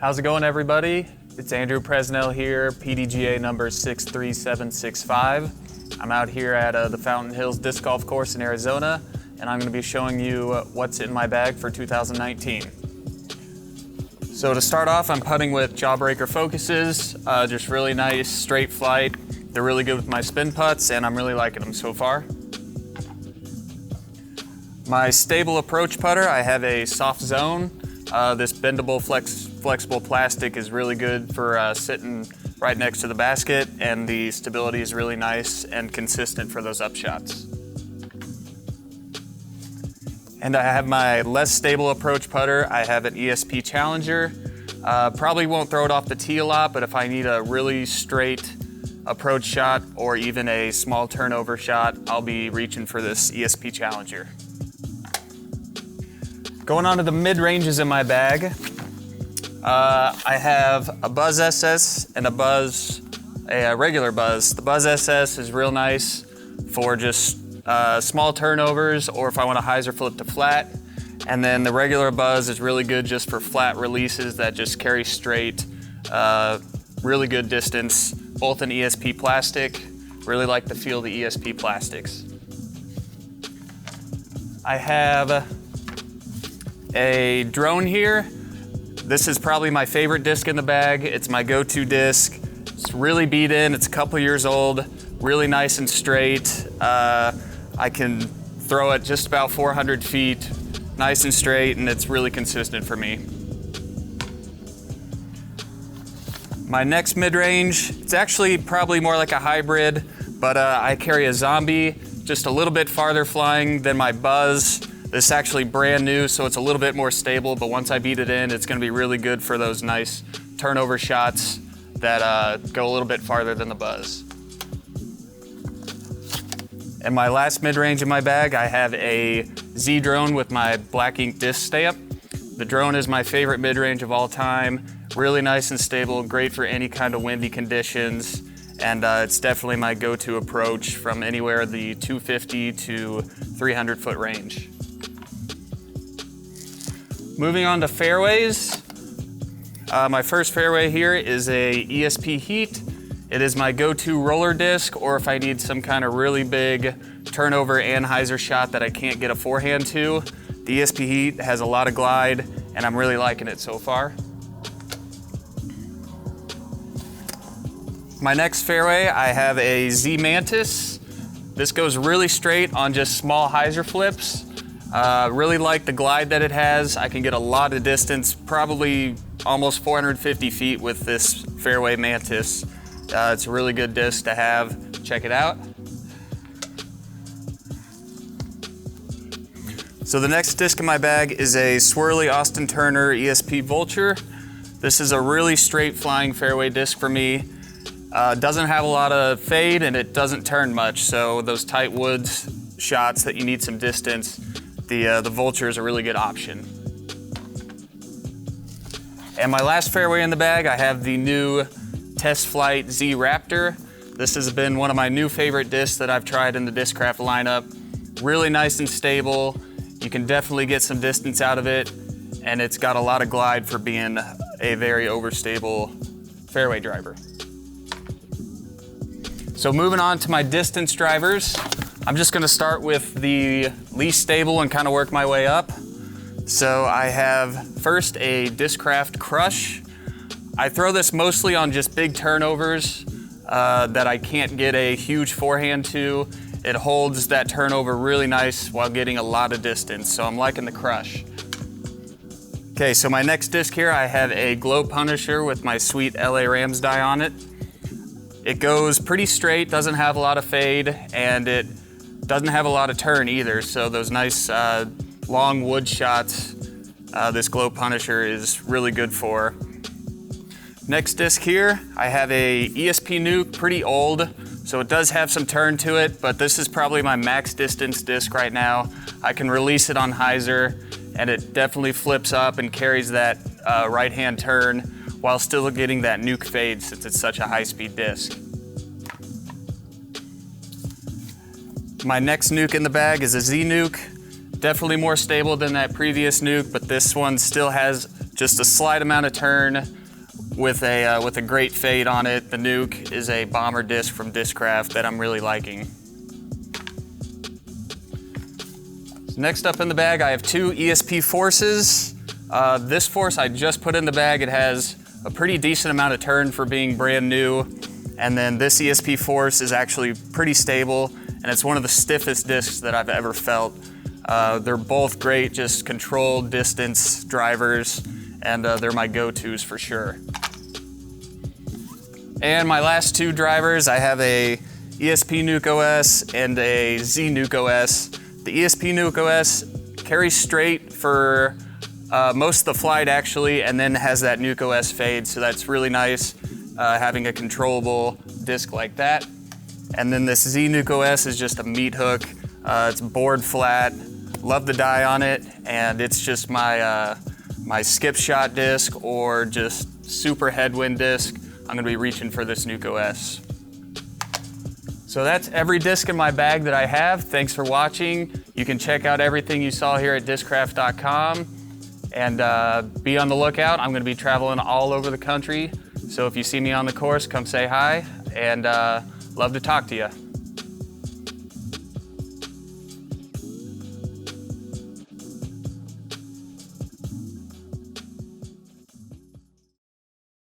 How's it going, everybody? It's Andrew Presnell here, PDGA number 63765. I'm out here at the Fountain Hills Disc Golf Course in Arizona, and I'm going to be showing you what's in my bag for 2019. So to start off, I'm putting with Jawbreaker Focuses, just really nice straight flight. They're really good with my spin putts, and I'm really liking them so far. My stable approach putter, I have a Soft Zone. This bendable flexible plastic is really good for sitting right next to the basket, and the stability is really nice and consistent for those up shots. And I have my less stable approach putter. I have an ESP Challenger. Probably won't throw it off the tee a lot, but if I need a really straight approach shot or even a small turnover shot, I'll be reaching for this ESP Challenger. Going on to the mid-ranges in my bag, I have a Buzz SS and a regular Buzz. The Buzz SS is real nice for just small turnovers or if I want a hyzer flip to flat. And then the regular Buzz is really good just for flat releases that just carry straight, really good distance, both in ESP plastic. Really like the feel of the ESP plastics. I have a drone here. This is probably my favorite disc in the bag. It's my go-to disc. It's really beat in, it's a couple years old, really nice and straight. I can throw it just about 400 feet, nice and straight, and it's really consistent for me. My next mid-range, it's actually probably more like a hybrid, but I carry a Zombie, just a little bit farther flying than my Buzz. This is actually brand new, so it's a little bit more stable, but once I beat it in, it's gonna be really good for those nice turnover shots that go a little bit farther than the Buzz. And my last mid-range in my bag, I have a Z drone with my black ink disc stamp. The drone is my favorite mid-range of all time. Really nice and stable, great for any kind of windy conditions. And it's definitely my go-to approach from anywhere the 250 to 300 foot range. Moving on to fairways. My first fairway here is a ESP Heat. It is my go-to roller disc, or if I need some kind of really big turnover and hyzer shot that I can't get a forehand to. The ESP Heat has a lot of glide, and I'm really liking it so far. My next fairway, I have a Z Mantis. This goes really straight on just small hyzer flips. Really like the glide that it has. I can get a lot of distance, probably almost 450 feet with this Fairway Mantis. It's a really good disc to have. Check it out. So the next disc in my bag is a swirly Austin Turner ESP Vulture. This is a really straight flying fairway disc for me. Doesn't have a lot of fade and it doesn't turn much. So those tight woods shots that you need some distance, the Vulture is a really good option. And my last fairway in the bag, I have the new Test Flight Z Raptor. This has been one of my new favorite discs that I've tried in the Discraft lineup. Really nice and stable. You can definitely get some distance out of it, and it's got a lot of glide for being a very overstable fairway driver. So moving on to my distance drivers, I'm just gonna start with the least stable and kind of work my way up. So I have first a Discraft Crush. I throw this mostly on just big turnovers that I can't get a huge forehand to. It holds that turnover really nice while getting a lot of distance, so I'm liking the Crush. Okay, so my next disc here, I have a Glow Punisher with my sweet LA Rams die on it. It goes pretty straight, doesn't have a lot of fade, and it doesn't have a lot of turn either, so those nice long wood shots, this Glow Punisher is really good for. Next disc here, I have a ESP Nuke, pretty old, so it does have some turn to it, but this is probably my max distance disc right now. I can release it on hyzer, and it definitely flips up and carries that right-hand turn while still getting that nuke fade since it's such a high-speed disc. My next nuke in the bag is a Z Nuke. Definitely more stable than that previous nuke, but this one still has just a slight amount of turn, with a great fade on it. The Nuke is a bomber disc from Discraft that I'm really liking. So next up in the bag, I have two ESP forces. This force I just put in the bag. It has a pretty decent amount of turn for being brand new. And then this ESP force is actually pretty stable, and it's one of the stiffest discs that I've ever felt. They're both great, just controlled distance drivers, and they're my go-tos for sure. And my last two drivers, I have a ESP Nuke OS and a Z Nuke OS. The ESP Nuke OS carries straight for most of the flight actually, and then has that Nuke OS fade, so that's really nice, having a controllable disc like that. And then this Z Nuke OS is just a meat hook. It's bored flat, love the die on it, and it's just my, my skip shot disc or just super headwind disc. I'm gonna be reaching for this Nuke OS. So that's every disc in my bag that I have. Thanks for watching. You can check out everything you saw here at discraft.com. And be on the lookout. I'm gonna be traveling all over the country. So if you see me on the course, come say hi, and love to talk to you.